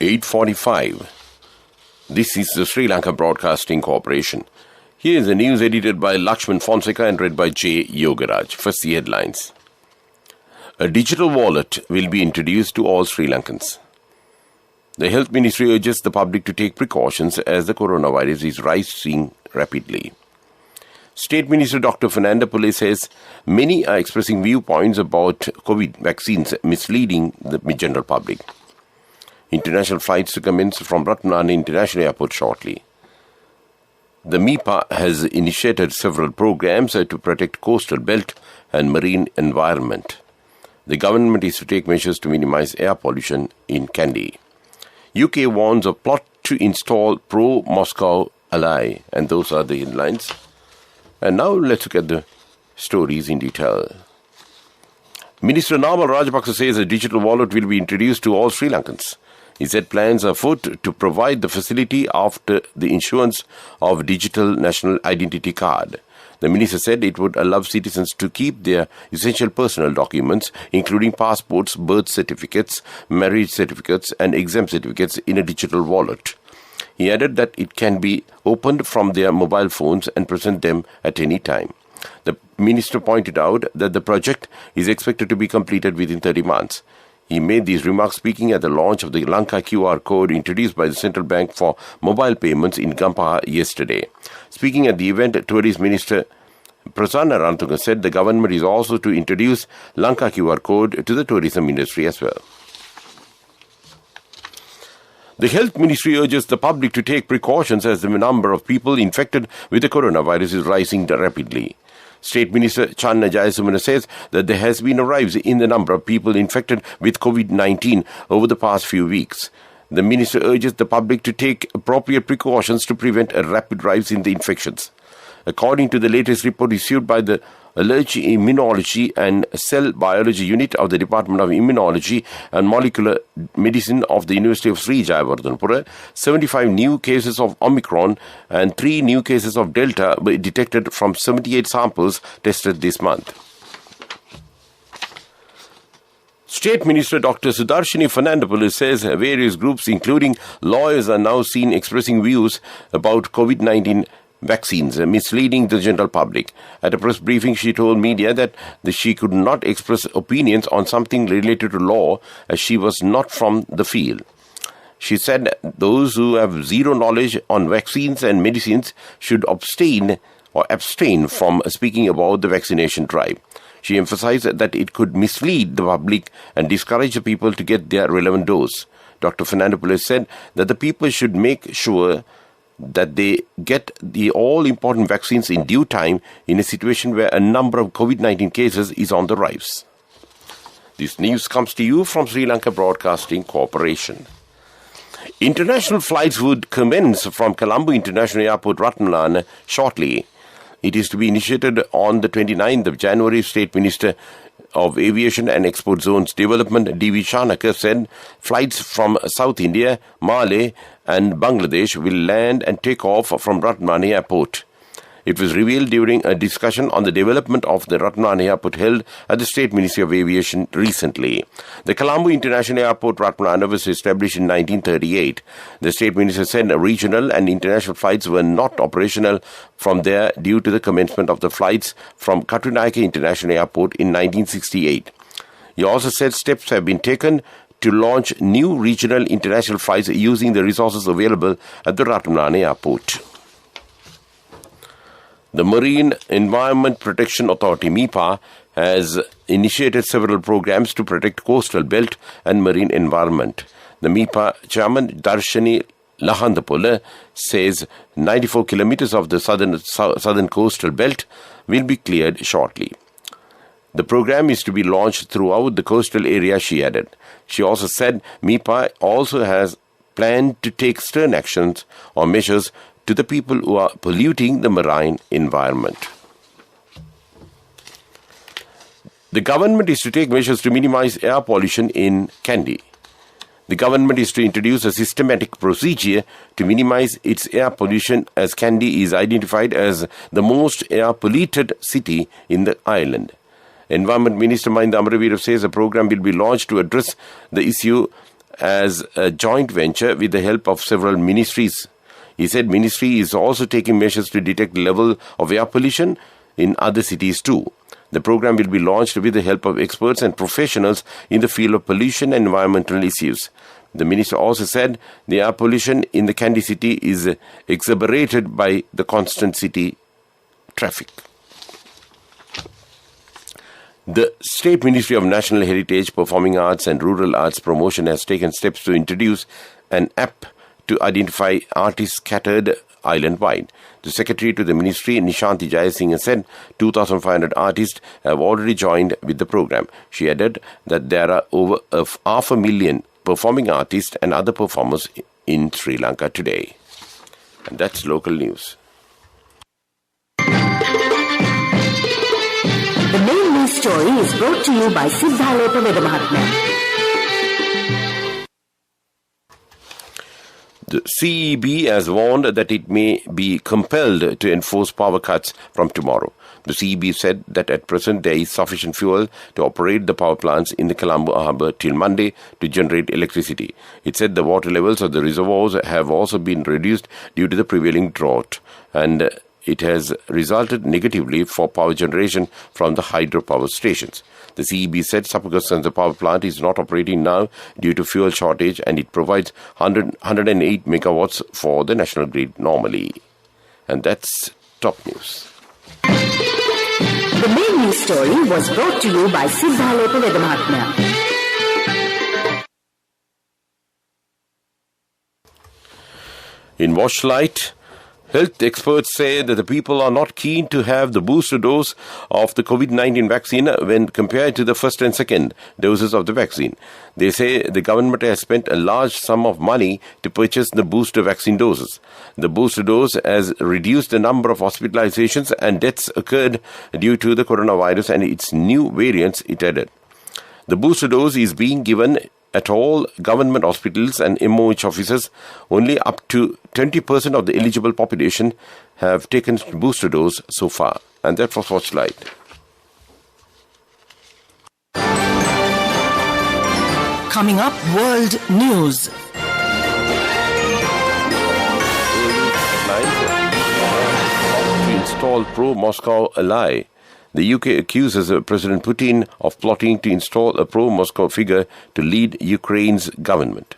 8:45. This is the Sri Lanka Broadcasting Corporation. Here is the news edited by Lakshman Fonseca and read by J. Yogaraj. First, the headlines. A digital wallet will be introduced to all Sri Lankans. The Health Ministry urges the public to take precautions as the coronavirus is rising rapidly. State Minister Dr. Fernando Pule says many are expressing viewpoints about COVID vaccines misleading the general public. International flights to commence from Ratnani International Airport shortly. The MIPA has initiated several programs to protect coastal belt and marine environment. The government is to take measures to minimize air pollution in Kandy. UK warns of plot to install pro-Moscow ally. And those are the headlines. And now let's look at the stories in detail. Minister Namal Rajapaksa says a digital wallet will be introduced to all Sri Lankans. He said plans are afoot to provide the facility after the issuance of digital national identity card. The minister said it would allow citizens to keep their essential personal documents, including passports, birth certificates, marriage certificates, and exam certificates in a digital wallet. He added that it can be opened from their mobile phones and present them at any time. The minister pointed out that the project is expected to be completed within 30 months. He made these remarks speaking at the launch of the Lanka QR code introduced by the Central Bank for mobile payments in Gampaha yesterday. Speaking at the event, Tourism Minister Prasanna Rantunga said the government is also to introduce Lanka QR code to the tourism industry as well. The Health Ministry urges the public to take precautions as the number of people infected with the coronavirus is rising rapidly. State Minister Channa Jayasumana says that there has been a rise in the number of people infected with COVID-19 over the past few weeks. The minister urges the public to take appropriate precautions to prevent a rapid rise in the infections. According to the latest report issued by the Allergy Immunology and Cell Biology Unit of the Department of Immunology and Molecular Medicine of the University of Sri Jayawardhanapura, 75 new cases of Omicron and 3 new cases of Delta were detected from 78 samples tested this month. State Minister Dr. Sudarshini Fernandopoulos says various groups, including lawyers, are now seen expressing views about COVID-19 vaccines, misleading the general public. At a press briefing, she told media that she could not express opinions on something related to law as she was not from the field. She said those who have zero knowledge on vaccines and medicines should abstain from speaking about the vaccination drive. She emphasized that it could mislead the public and discourage the people to get their relevant dose. Dr. Fernandopoulos said that the people should make sure that they get the all-important vaccines in due time in a situation where a number of COVID-19 cases is on the rise. This news comes to you from Sri Lanka Broadcasting Corporation. International flights would commence from Colombo International Airport, Ratnalane, shortly. It is to be initiated on the 29th of January. State Minister of Aviation and Export Zones Development, D.V. Shanaka, said flights from South India, Malé and Bangladesh will land and take off from Ratnamani Airport. It was revealed during a discussion on the development of the Ratnamani Airport held at the State Ministry of Aviation recently. The Colombo International Airport, Ratnamani, was established in 1938. The State Minister said regional and international flights were not operational from there due to the commencement of the flights from Katunayake International Airport in 1968. He also said steps have been taken to launch new regional international flights using the resources available at the Ratnamani Airport. The Marine Environment Protection Authority, MIPA, has initiated several programs to protect coastal belt and marine environment. The MIPA chairman, Darshani Lahandapula, says 94 kilometers of the southern coastal belt will be cleared shortly. The program is to be launched throughout the coastal area, she added. She also said MIPA also has planned to take stern actions or measures to the people who are polluting the marine environment. The government is to take measures to minimize air pollution in Kandy. The government is to introduce a systematic procedure to minimize its air pollution as Kandy is identified as the most air-polluted city in the island. Environment Minister Mahinda Amaraveera says a program will be launched to address the issue as a joint venture with the help of several ministries. He said ministry is also taking measures to detect the level of air pollution in other cities too. The program will be launched with the help of experts and professionals in the field of pollution and environmental issues. The minister also said the air pollution in the Kandy city is exacerbated by the constant city traffic. The State Ministry of National Heritage, Performing Arts and Rural Arts Promotion has taken steps to introduce an app to identify artists scattered island-wide. The Secretary to the Ministry, Nishanti Jayasinghe, said 2,500 artists have already joined with the program. She added that there are over 500,000 performing artists and other performers in Sri Lanka today. And that's local news. The main news story is brought to you by Siddhaloka Vedamahatmya. The CEB has warned that it may be compelled to enforce power cuts from tomorrow. The CEB said that at present there is sufficient fuel to operate the power plants in the Colombo harbour till Monday to generate electricity. It said the water levels of the reservoirs have also been reduced due to the prevailing drought, and it has resulted negatively for power generation from the hydropower stations. The CEB said Sapugassansa power plant is not operating now due to fuel shortage, and it provides 108 megawatts for the national grid normally. And that's top news. The main news story was brought to you by Siddhaloka Vedamahatmya. In Washlight, health experts say that the people are not keen to have the booster dose of the COVID-19 vaccine when compared to the first and second doses of the vaccine. They say the government has spent a large sum of money to purchase the booster vaccine doses. The booster dose has reduced the number of hospitalizations and deaths occurred due to the coronavirus and its new variants, it added. The booster dose is being given at all government hospitals and MOH offices. Only up to 20% of the eligible population have taken booster dose so far. And that was Watchlight. Coming up, World News. To install pro-Moscow ally. The UK accuses President Putin of plotting to install a pro-Moscow figure to lead Ukraine's government.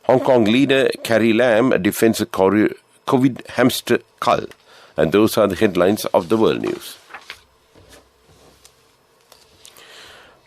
Hong Kong leader Carrie Lam defends a COVID hamster cull. And those are the headlines of the world news.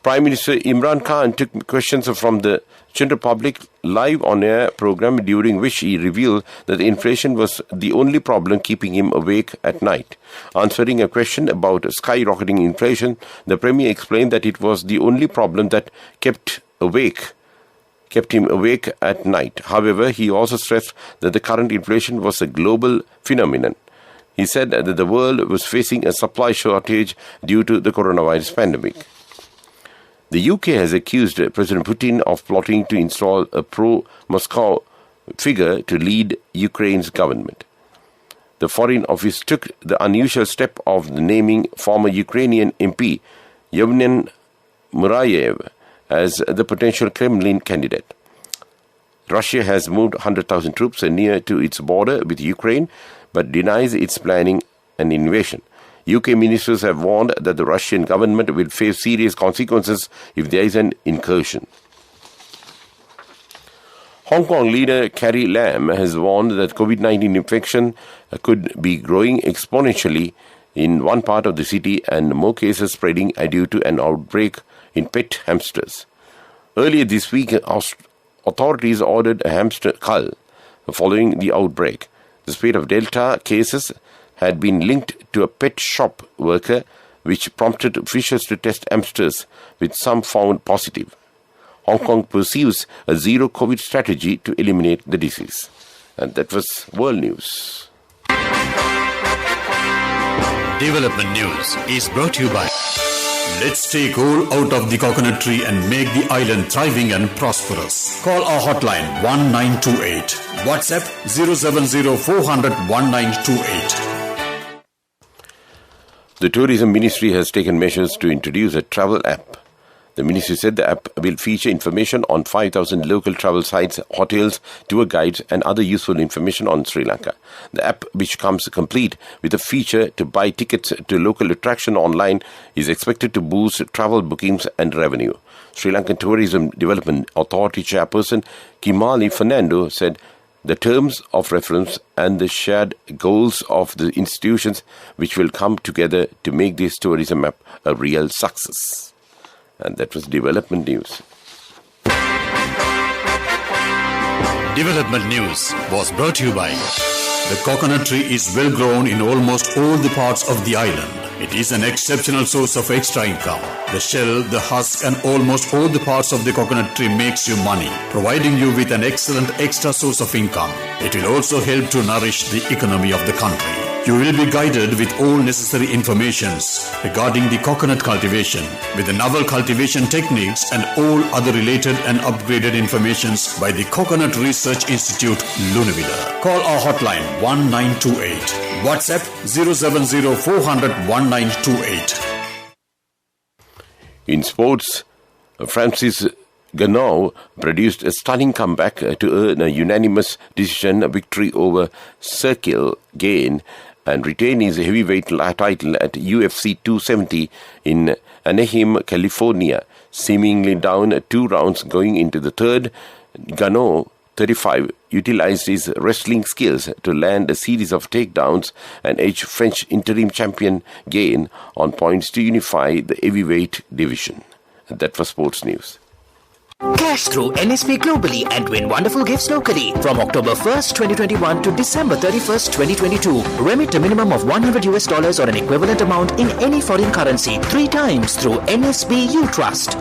Prime Minister Imran Khan took questions from the General Public live on-air program, during which he revealed that the inflation was the only problem keeping him awake at night. Answering a question about skyrocketing inflation, the Premier explained that it was the only problem that kept him awake at night. However, he also stressed that the current inflation was a global phenomenon. He said that the world was facing a supply shortage due to the coronavirus pandemic. The UK has accused President Putin of plotting to install a pro-Moscow figure to lead Ukraine's government. The Foreign Office took the unusual step of naming former Ukrainian MP Yevhen Murayev as the potential Kremlin candidate. Russia has moved 100,000 troops near to its border with Ukraine, but denies its planning an invasion. UK ministers have warned that the Russian government will face serious consequences if there is an incursion. Hong Kong leader Carrie Lam has warned that COVID-19 infection could be growing exponentially in one part of the city and more cases spreading due to an outbreak in pet hamsters. Earlier this week, authorities ordered a hamster cull following the outbreak. The spread of Delta cases had been linked to a pet shop worker, which prompted officials to test hamsters, with some found positive. Hong Kong pursues a zero-COVID strategy to eliminate the disease. And that was World News. Development News is brought to you by Let's take coal out of the coconut tree and make the island thriving and prosperous. Call our hotline 1928. WhatsApp 070 400 1928. The Tourism Ministry has taken measures to introduce a travel app. The ministry said the app will feature information on 5,000 local travel sites, hotels, tour guides and other useful information on Sri Lanka. The app, which comes complete with a feature to buy tickets to local attraction online, is expected to boost travel bookings and revenue. Sri Lankan Tourism Development Authority Chairperson Kimali Fernando said the terms of reference and the shared goals of the institutions which will come together to make this tourism app a real success. And that was development news. Development news was brought to you by the coconut tree is well grown in almost all the parts of the island. It is an exceptional source of extra income. The shell, the husk and almost all the parts of the coconut tree makes you money, providing you with an excellent extra source of income. It will also help to nourish the economy of the country. You will be guided with all necessary informations regarding the coconut cultivation, with the novel cultivation techniques and all other related and upgraded informations by the Coconut Research Institute, Lunavilla. Call our hotline 1928. WhatsApp 070 400 1928. In sports, Francis Gano produced a stunning comeback to earn a unanimous decision victory over Circle Gain and retain his heavyweight title at UFC 270 in Anaheim, California. Seemingly down 2 rounds going into the third, Gano, 35, utilized his wrestling skills to land a series of takedowns and edge French interim champion Gain on points to unify the heavyweight division. And that was sports news. Cash through NSP globally and win wonderful gifts locally. From October 1st, 2021 to December 31st, 2022. Remit a minimum of $100 or an equivalent amount in any foreign currency 3 times through NSB U Trust.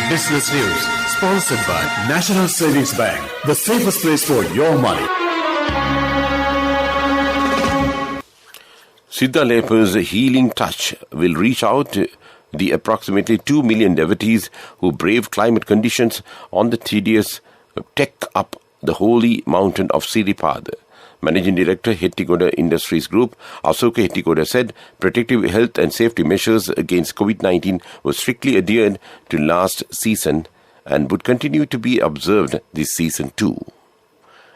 Business news sponsored by National Savings Bank, the safest place for your money. Siddha Lepa's healing touch will reach out to the approximately 2 million devotees who brave climate conditions on the tedious trek up the holy mountain of Siripada. Managing Director, Hettigoda Industries Group, Asoka Hettigoda said protective health and safety measures against COVID-19 were strictly adhered to last season and would continue to be observed this season too.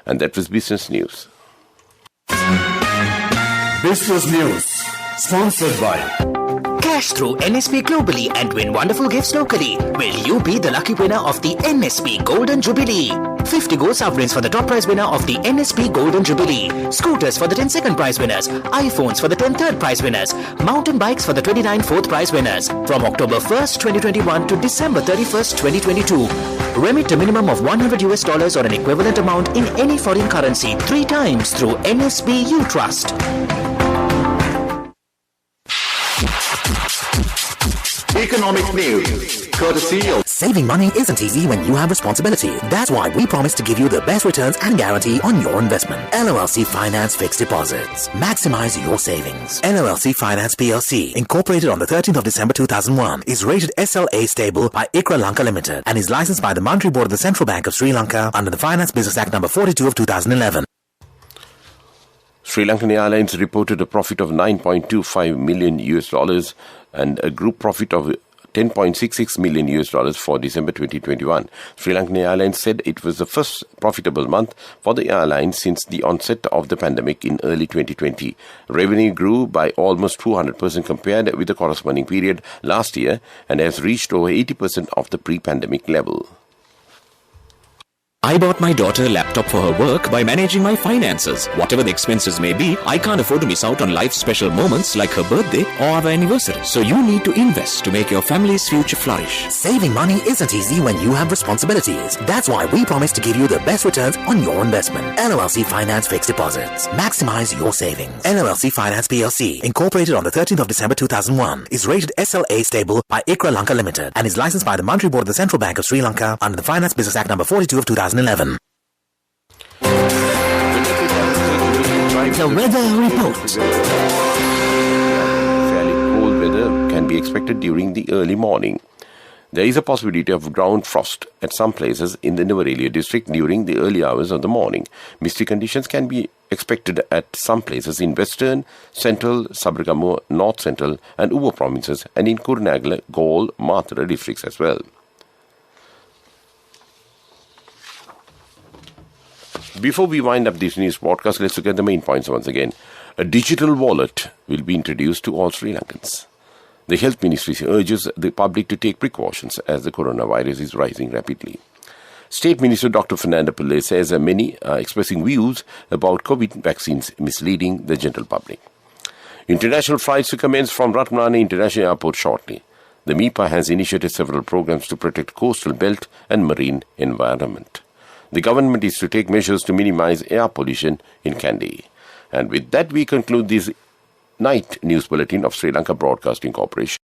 And that was business news. Business news sponsored by Cash through NSP globally and win wonderful gifts locally. Will you be the lucky winner of the NSP Golden Jubilee? 50 gold sovereigns for the top prize winner of the NSP Golden Jubilee. Scooters for the 10 second prize winners. iPhones for the 10 third prize winners. Mountain bikes for the 29 fourth prize winners. From October 1st, 2021 to December 31st, 2022. Remit a minimum of $100 or an equivalent amount in any foreign currency 3 times through NSB U Trust. Economic news, courtesy of Saving money isn't easy when you have responsibility. That's why we promise to give you the best returns and guarantee on your investment. LLC Finance Fixed Deposits. Maximize your savings. LLC Finance PLC, incorporated on the 13th of December 2001, is rated SLA stable by ICRA Lanka Limited and is licensed by the Monetary Board of the Central Bank of Sri Lanka under the Finance Business Act number 42 of 2011. Sri Lankan Airlines reported a profit of $9.25 million and a group profit of $10.66 million for December 2021. Sri Lankan Airlines said it was the first profitable month for the airline since the onset of the pandemic in early 2020. Revenue grew by almost 200% compared with the corresponding period last year and has reached over 80% of the pre-pandemic level. I bought my daughter a laptop for her work by managing my finances. Whatever the expenses may be, I can't afford to miss out on life's special moments like her birthday or our anniversary. So you need to invest to make your family's future flourish. Saving money isn't easy when you have responsibilities. That's why we promise to give you the best returns on your investment. LLC Finance Fixed Deposits. Maximize your savings. LLC Finance PLC, incorporated on the 13th of December 2001, is rated SLA stable by ICRA Lanka Limited and is licensed by the Monetary Board of the Central Bank of Sri Lanka under the Finance Business Act number 42 of 2011. The weather report. Fairly cold weather can be expected during the early morning. There is a possibility of ground frost at some places in the Nuwara Eliya district during the early hours of the morning. Misty conditions can be expected at some places in Western, Central, Sabaragamuwa, North Central and Uva provinces, and in Kurunegala, Galle, Mathura districts as well. Before we wind up this news podcast, let's look at the main points once again. A digital wallet will be introduced to all Sri Lankans. The Health Ministry urges the public to take precautions as the coronavirus is rising rapidly. State Minister Dr. Fernanda Pillai says many are expressing views about COVID vaccines misleading the general public. International flights to commence from Ratnamani International Airport shortly. The MIPA has initiated several programs to protect coastal belt and marine environment. The government is to take measures to minimize air pollution in Kandy. And with that, we conclude this night news bulletin of Sri Lanka Broadcasting Corporation.